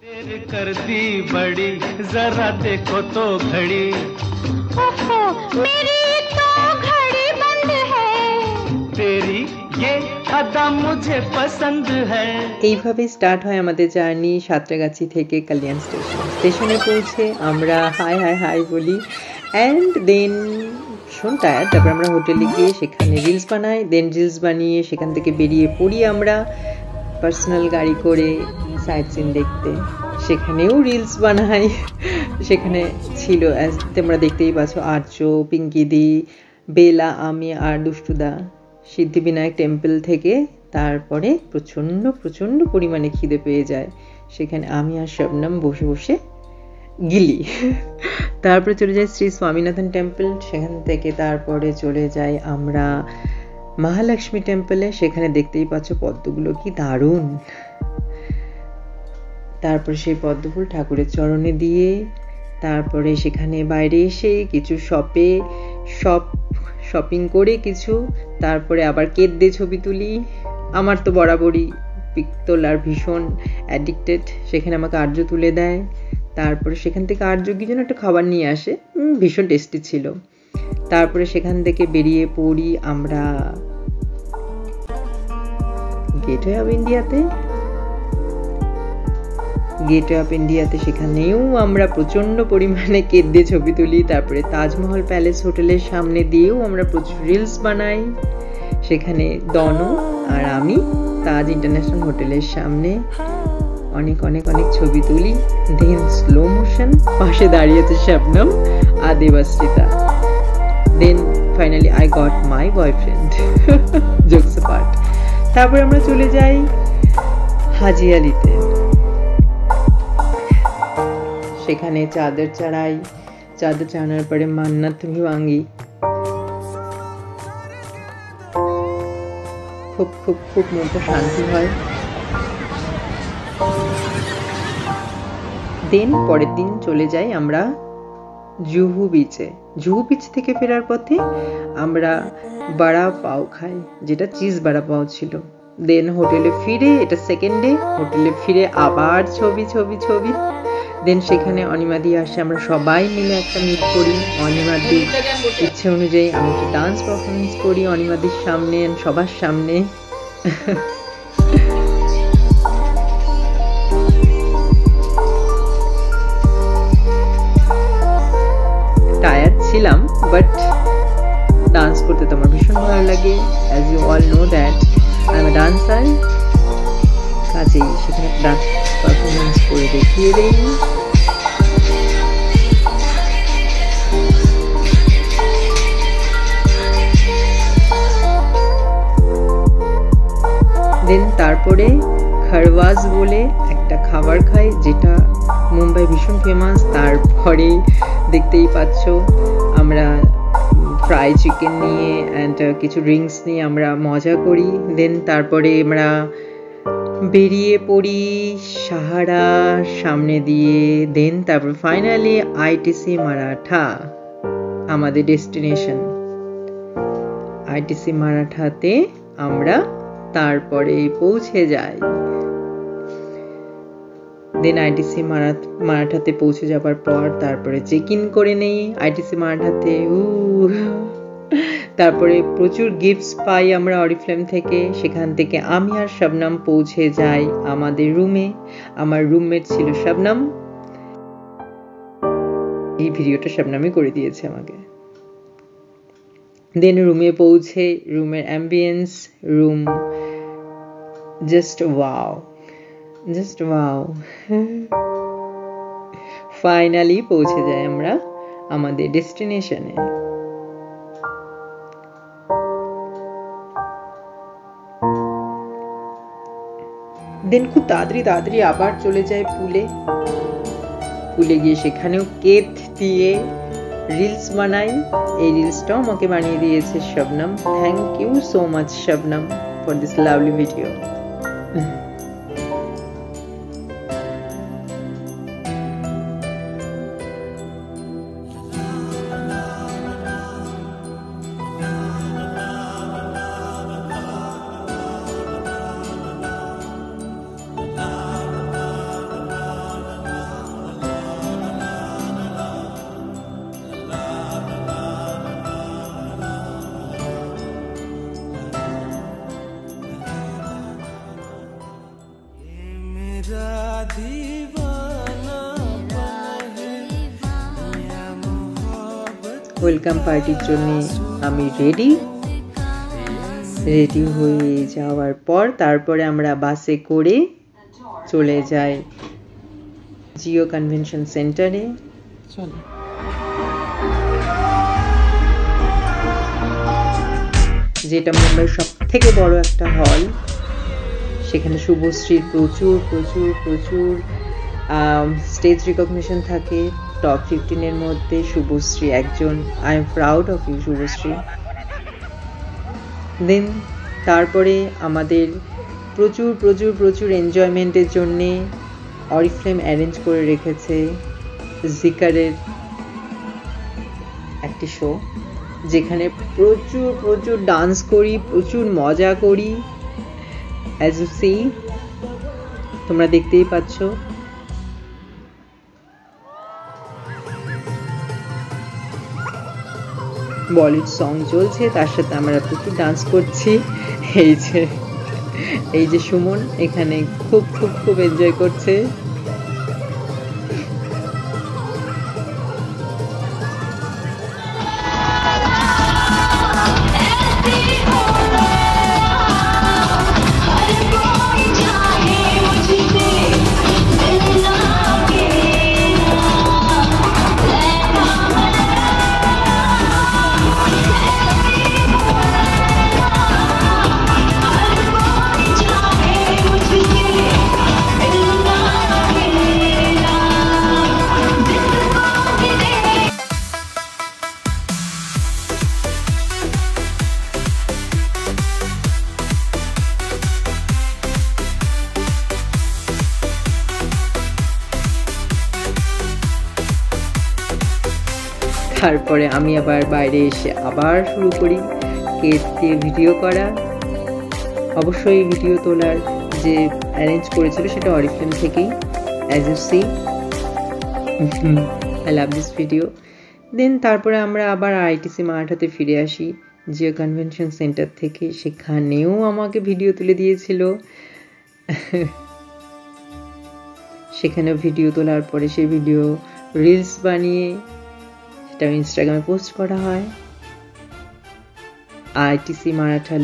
देर कर दी बड़ी जरा देखो तो घड़ी ओहो, मेरी तो घड़ी बंद है तेरी ये अदा मुझे पसंद है। এইভাবে স্টার্ট হয় আমাদের জার্নি সাঁতরাগাছি থেকে কল্যাণ স্টেশনে পৌঁছে আমরা হাই হাই হাই বলি অ্যান্ড দেন ভীষণ টায়ার্ড। তারপর আমরা হোটেলে গিয়ে সেখানে রিলস বানাই, দেন রিলস বানিয়ে সেখান থেকে বেরিয়ে পড়ি আমরা পার্সোনাল গাড়ি করে সাইট সিন দেখতে, সেখানেও রিলস বানাই। সেখানে ছিল তোমরা দেখতেই পাচ্ছ আর্য, পিঙ্কিদি, বেলা, আমি আর দুষ্টুদা সিদ্ধিবিনায়ক টেম্পল থেকে। তারপরে প্রচণ্ড প্রচণ্ড পরিমাণে খিদে পেয়ে যায়, সেখানে আমি আর শবনম বসে বসে গিলি। তারপরে চলে যাই শ্রী স্বামীনাথন টেম্পল, সেখান থেকে তারপরে চলে যাই আমরা মহালক্ষ্মী টেম্পলে। সেখানে দেখতেই পাচ্ছ পদ্মগুলো কি দারুণ। তারপরে সেই পদ্মফুল ঠাকুরের চরণে দিয়ে তারপরে সেখানে বাইরে এসে কিছু শপিং করে কিছু, তারপরে আবার কেক দিয়ে ছবি তুলি। আমার তো বরাবরই পিক তোলার ভীষণ অ্যাডিক্টেড। সেখানে আমাকে আর্য তুলে দেয়, তারপরে সেখান থেকে আর্য কি যেন একটা খাবার নিয়ে আসে, ভীষণ টেস্টি ছিল। তারপরে সেখান থেকে বেরিয়ে পড়ি আমরা গেটওয়ে অফ ইন্ডিয়াতে। সেখানেও আমরা প্রচণ্ড পরিমাণে কেক দিয়ে ছবি তুলি। তারপরে তাজমহল প্যালেস হোটেলের সামনে দিয়েও আমরা প্রচুর রিলস বানাই। সেখানে দনু আর আমি তাজ ইন্টারন্যাশনাল হোটেলের সামনে অনেক অনেক অনেক ছবি তুলি। দেন স্লো মোশন, পাশে দাঁড়িয়েছে শবনম আর Debashrita. Then finally I got my boyfriend, jokes apart. তারপর আমরা চলে যাই হাজিয়ালিতে, সেখানে চাদর চড়াই। চাদর চড়ানোর পরে মান্নাত ভাঙি, খুব খুব খুব মনটা শান্তি হয়। দেন পরের দিন চলে যাই আমরা জুহু বিচে। জুহু বিচ থেকে ফেরার পথে আমরা বড়া পাও খাই, যেটা চিজ বড়া পাও ছিল। দেন হোটেলে ফিরে, এটা সেকেন্ড ডে, হোটেলে ফিরে আবার ছবি ছবি ছবি। দেন সেখানে অনিমাদি আসে, আমরা সবাই মিলে একটা মিট করি। অনিমাদির ইচ্ছে অনুযায়ী আমি একটা ডান্স পারফরমেন্স করি অনিমাদির সামনে, সবার সামনে। টায়ার্ড ছিলাম, বাট ডান্স করতে তো আমার ভীষণ ভালো লাগে। As you all know that I am a dancer, কাজেই সেখানে ডান্স পারফরমেন্স করে দেখিয়ে দেই। দেন তারপরে খারওয়াজ বলে একটা খাবার খাই, যেটা মুম্বাই ভীষণ ফেমাস। তারপরে দেখতেই পাচ্ছ আমরা ফ্রাই চিকেন নিয়ে অ্যান্ড কিছু ড্রিঙ্কস নিয়ে আমরা মজা করি। দেন তারপরে আমরা বেরিয়ে পড়ি সাহারা সামনে দিয়ে। দেন তারপর ফাইনালি আইটিসি মারাঠা আমাদের ডেস্টিনেশন। আইটিসি মারাঠাতে আমরা তারপরে পৌঁছে যাই। দেন আইটিসি মারাঠাতে পৌঁছে যাবার পর তারপরে চেক ইন করে নেই আইটিসি মারাঠাতে। তারপরে প্রচুর গিফটস পাই আমরা অরিফ্লেম থেকে। সেখান থেকে আমি আর শবনম পৌঁছে যাই আমাদের রুমে। আমার রুমমেট ছিল শবনম, এই ভিডিওটা শবনমই করে দিয়েছে আমাকে। দেন রুমে পৌঁছে রুমের ambience, room just wow. Finally পৌঁছে যাই আমরা আমাদের ডেস্টিনেশনে। দেন খুব তাড়াতাড়ি আবার চলে যায় পুলে গিয়ে সেখানেও কেট দিয়ে রিলস বানাই। এই রিলসটাও আমাকে বানিয়ে দিয়েছে Shabnam. Thank you so much Shabnam for this lovely video. Welcome পার্টির জন্য আমি রেডি হয়ে যাওয়ার পর তারপরে আমরা বাসে করে চলে যাই জিও কনভেনশন সেন্টারে। চলো যেটা মুম্বাইয়ের সব থেকে বড় একটা হল। সেখানে শুভশ্রীর প্রচুর স্টেজ রিকগনিশন থাকে। টপ 15 মধ্যে শুভশ্রী একজন। I am proud of you Subhashree. Then তারপরে আমাদের প্রচুর এনজয়মেন্টের জন্যে অরিফ্লেম অ্যারেঞ্জ করে রেখেছে জিকারের একটি শো, যেখানে প্রচুর ডান্স করি, প্রচুর মজা করি। অ্যাজ ইউ সি, তোমরা দেখতেই পাচ্ছ। বলিউড সং চলছে, তার সাথে আমরা প্রচুর ডান্স করছি। এই যে সুমন এখানে খুব এনজয় করছে। তারপরে আমি আবার বাইরে এসে আবার শুরু করি কেক দিয়ে ভিডিও করা। অবশ্যই ভিডিও তোলার যে অ্যারেঞ্জ করেছিল সেটা অরিফ্লেম থেকেই, as you see. I love this video. Then তারপরে আমরা আবার আইটিসি মারাঠাতে ফিরে আসি জিও কনভেনশন সেন্টার থেকে। সেখানেও আমাকে ভিডিও তুলে দিয়েছিল। সেখানেও ভিডিও তোলার পরে সেই ভিডিও রিলস বানিয়ে সেটা ইনস্টাগ্রামে পোস্ট করা হয়। আইটিসি মারাঠার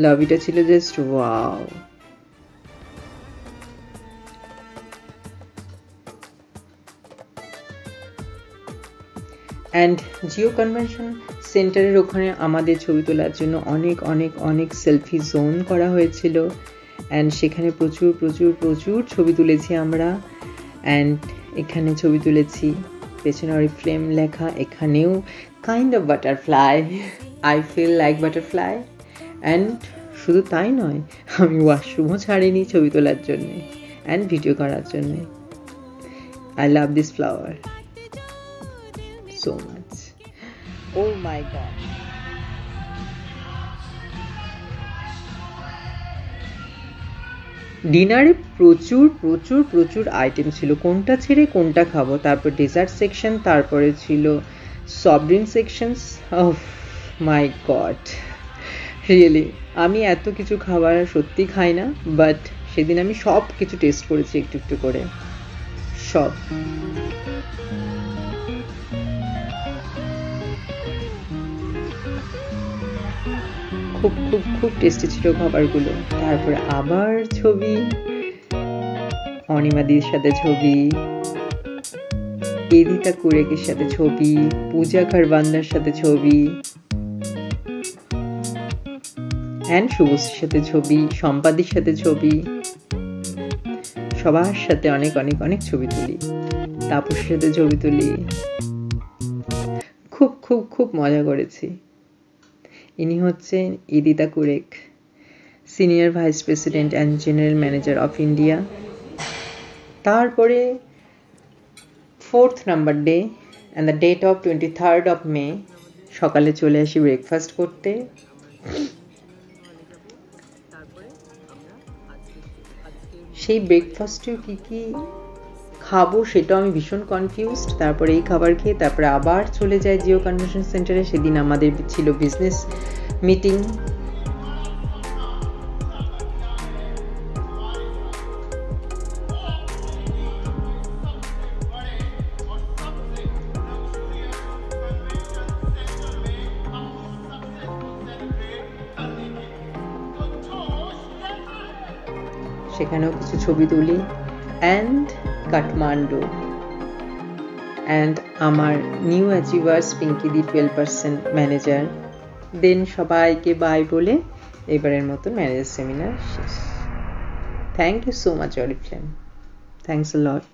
লবিটা ছিল just wow. And Jio convention সেন্টারের ওখানে আমাদের ছবি তোলার জন্য অনেক সেলফি জোন করা হয়েছিল। অ্যান্ড সেখানে প্রচুর ছবি তুলেছি আমরা। অ্যান্ড এখানে ছবি তুলেছি, পেছনে অরিফ্লেম লেখা। এখানেও kind of butterfly, I feel like butterfly. And শুধু তাই নয়, আমি ওয়াশরুমও ছাড়িনি ছবি তোলার জন্যে অ্যান্ড ভিডিও করার জন্যে। I love this flower so much. Oh my god. ডিনারে প্রচুর আইটেম ছিল, কোনটা ছেড়ে কোনটা খাবো। তারপর ডেজার্ট সেকশন, তারপরে ছিল সফট ড্রিঙ্ক সেকশনস। ওহ মাই গড, রিয়েলি আমি এত কিছু খাবার সত্যি খাই না, বাট সেদিন আমি সব কিছু টেস্ট করেছি একটু করে, সব। খুব টেস্টি ছিল খাবারগুলো। তারপরে আবার ছবি, অনিমাদির সাথে ছবি, এদিতা কুরেকের সাথে ছবি, পূজা খারবান্দার সাথে ছবি, অ্যান্ড শুভশ্রীর সাথে ছবি, সম্পাদির সাথে ছবি, সবার সাথে অনেক ছবি তুলি, তাপসের সাথে ছবি তুলি। খুব মজা করেছি। ইনি হচ্ছেন Edita Kurek, senior vice president and general manager of India. তারপরে 4th number day and the date of 23rd of May সকালে চলে আসি ব্রেকফাস্ট করতে। সেই ব্রেকফাস্টে কি খাবো সেটাও আমি ভীষণ কনফিউজড। তারপরে এই খাবার খেয়ে তারপরে আবার চলে যায় জিও কনভেনশন সেন্টারে। সেদিন আমাদের ছিল বিজনেস মিটিং। সেখানেও কিছু ছবি তুলি, অ্যান্ড কাঠমান্ডু, অ্যান্ড আমার new achievers Pinky di 12% manager. Then সবাইকে বাই বলে এবারের মতো ম্যানেজার সেমিনার শেষ। Thank you so much Oriflame, thanks a lot.